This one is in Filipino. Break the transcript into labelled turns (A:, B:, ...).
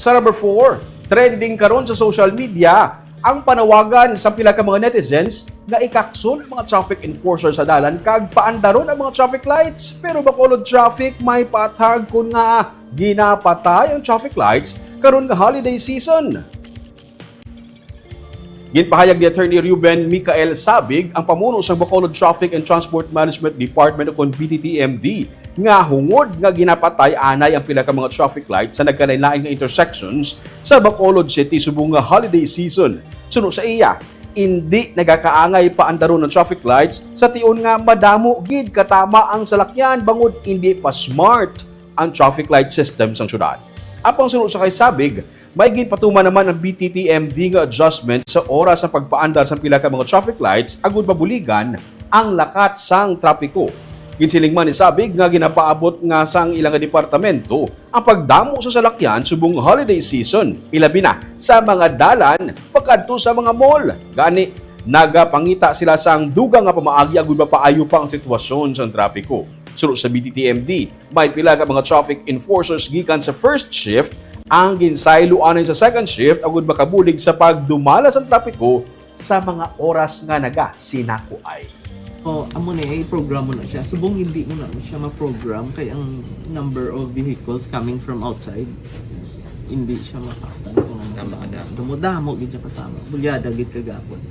A: Sa number 4, trending karon sa social media ang panawagan sa pila ka mga netizens nga ikakson ang mga traffic enforcer sa dalan kag paandaron ang mga traffic lights. Pero Bacolod traffic may patag kun nga ginapatay ang traffic lights karon nga holiday season. Ginpahayag ni Attorney Ruben Micael Sabig, ang pamuno sa Bacolod Traffic and Transport Management Department o BTTMD, nga hungod nga ginapatay anay ang pila ka mga traffic lights sa nagkalain-lain nga intersections sa Bacolod City subong nga holiday season. Suno sa iya, hindi nagakaangay pa andaron ng traffic lights sa tion nga madamo gid katama ang salakyan bangod hindi pa smart ang traffic light system sang syudad. Apang suno sa kay Sabig, may ginpatuman naman ang BTTMD nga adjustment sa oras sa pagpaandar sa pila ka mga traffic lights agud mabuligan ang lakat sang trapiko. Ginsiling man ni Sabig nga ginapaabot nga sang ilang departamento ang pagdamo sa salakyan subong holiday season, ilabi na sa mga dalan pagkadto sa mga mall. Gani nagapangita sila sang dugang nga pamaagi agud mapaayo pa ang sitwasyon sa trapiko. Suro sa BTTMD, may pila ka mga traffic enforcers gikan sa first shift ang ginsaylo anon sa second shift agud makabulig sa pagdumala sa trapiko sa mga oras nga naga sinakuay.
B: Amo na i-program mo na siya. Subong hindi mo na siya ma-program kay ang number of vehicles coming from outside hindi siya makatan kung ano. Dumudamo gid siya katama. Bulyada gid kagapon.